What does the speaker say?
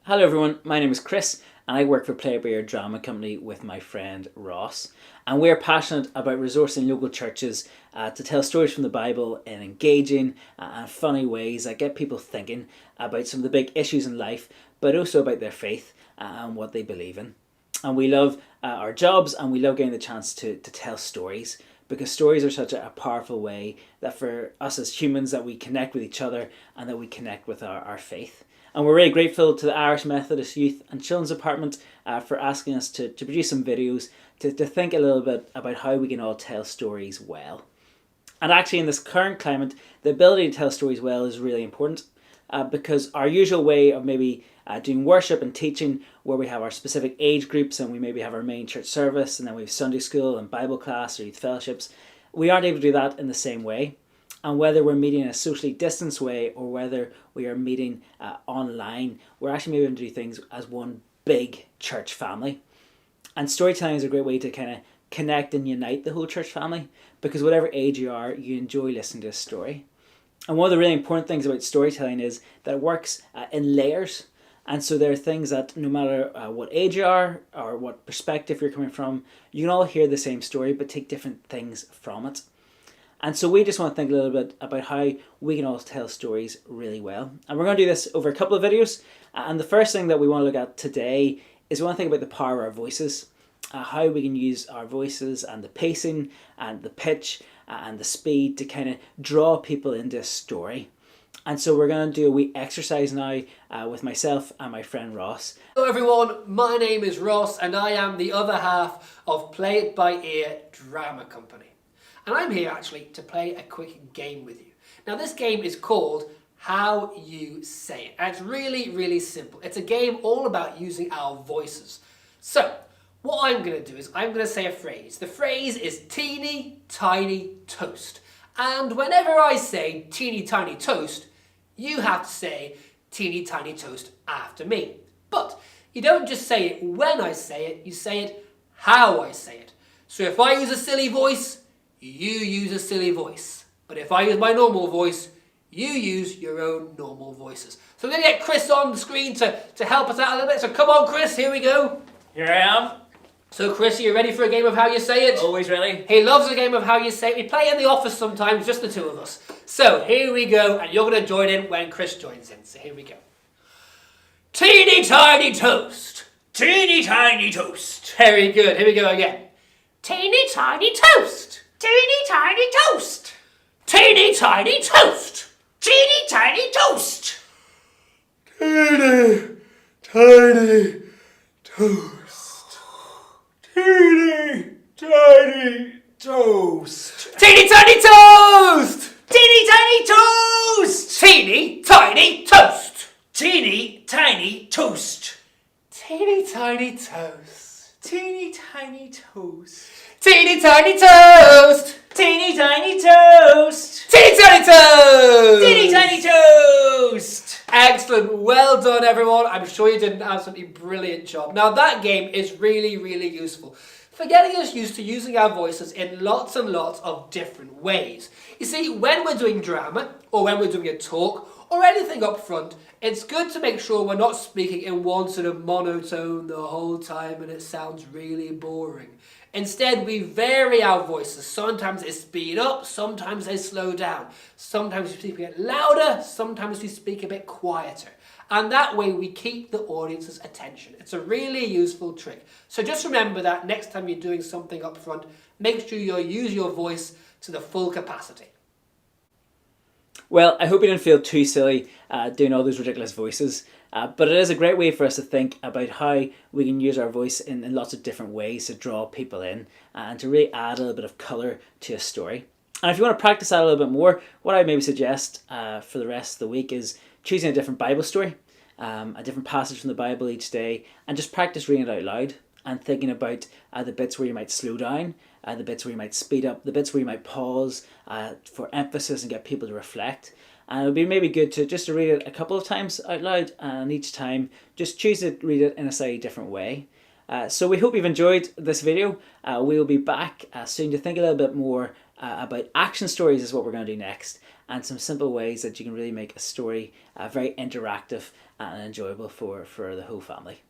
Hello everyone, my name is Chris and I work for Play By Ear Drama Company with my friend Ross. And we're passionate about resourcing local churches to tell stories from the Bible in engaging and funny ways that get people thinking about some of the big issues in life, but also about their faith and what they believe in. And we love our jobs and we love getting the chance to tell stories, because stories are such a powerful way that for us as humans that we connect with each other and that we connect with our faith. And we're really grateful to the Irish Methodist Youth and Children's Department for asking us to produce some videos to think a little bit about how we can all tell stories well. And actually in this current climate, the ability to tell stories well is really important because our usual way of maybe doing worship and teaching, where we have our specific age groups and we maybe have our main church service and then we have Sunday school and Bible class or youth fellowships, we aren't able to do that in the same way. And whether we're meeting in a socially distanced way or whether we are meeting online, we're actually able to do things as one big church family. And storytelling is a great way to kind of connect and unite the whole church family, because whatever age you are, you enjoy listening to a story. And one of the really important things about storytelling is that it works in layers. And so there are things that no matter what age you are or what perspective you're coming from, you can all hear the same story but take different things from it. And so we just want to think a little bit about how we can all tell stories really well. And we're going to do this over a couple of videos. And the first thing that we want to look at today is we want to think about the power of our voices. How we can use our voices and the pacing and the pitch and the speed to kind of draw people into a story. And so we're going to do a wee exercise now with myself and my friend Ross. Hello everyone, my name is Ross and I am the other half of Play It By Ear Drama Company. And I'm here actually to play a quick game with you. Now this game is called How You Say It. And it's really, really simple. It's a game all about using our voices. So, what I'm going to do is I'm going to say a phrase. The phrase is teeny tiny toast. And whenever I say teeny tiny toast, you have to say teeny tiny toast after me. But you don't just say it when I say it, you say it how I say it. So if I use a silly voice, you use a silly voice. But if I use my normal voice, you use your own normal voices. So we're going to get Chris on the screen to help us out a little bit. So come on, Chris, here we go. Here I am. So Chris, are you ready for a game of How You Say It? Always ready. He loves a game of How You Say It. We play it in the office sometimes, just the two of us. So here we go, and you're going to join in when Chris joins in. So here we go. Teeny tiny toast. Teeny tiny toast. Very good. Here we go again. Teeny tiny toast. Teeny tiny toast. Teeny tiny toast. Teeny tiny toast. Teeny tiny toast. Teeny tiny toast. Teeny tiny toast. Teeny tiny toast. Teeny tiny toast. Teeny tiny toast. Teeny tiny toast. Teeny tiny toast. Teeny tiny toast. Teeny tiny toast. Teeny tiny toast. Teeny tiny toast. Excellent. Well done, everyone. I'm sure you did an absolutely brilliant job. Now, that game is really, really useful for getting us used to using our voices in lots and lots of different ways. You see, when we're doing drama, or when we're doing a talk, or anything up front, it's good to make sure we're not speaking in one sort of monotone the whole time and it sounds really boring. Instead, we vary our voices. Sometimes they speed up, sometimes they slow down. Sometimes we speak a bit louder, sometimes we speak a bit quieter. And that way we keep the audience's attention. It's a really useful trick. So just remember that next time you're doing something up front, make sure you use your voice to the full capacity. Well, I hope you didn't feel too silly doing all those ridiculous voices, but it is a great way for us to think about how we can use our voice in lots of different ways to draw people in and to really add a little bit of colour to a story. And if you want to practice that a little bit more, what I maybe suggest for the rest of the week is choosing a different Bible story, a different passage from the Bible each day, and just practice reading it out loud and thinking about the bits where you might slow down, the bits where you might speed up, the bits where you might pause for emphasis and get people to reflect. And it would be maybe good to just to read it a couple of times out loud, and each time just choose to read it in a slightly different way. So we hope you've enjoyed this video. We will be back soon to think a little bit more about action stories is what we're going to do next. and some simple ways that you can really make a story very interactive and enjoyable for the whole family.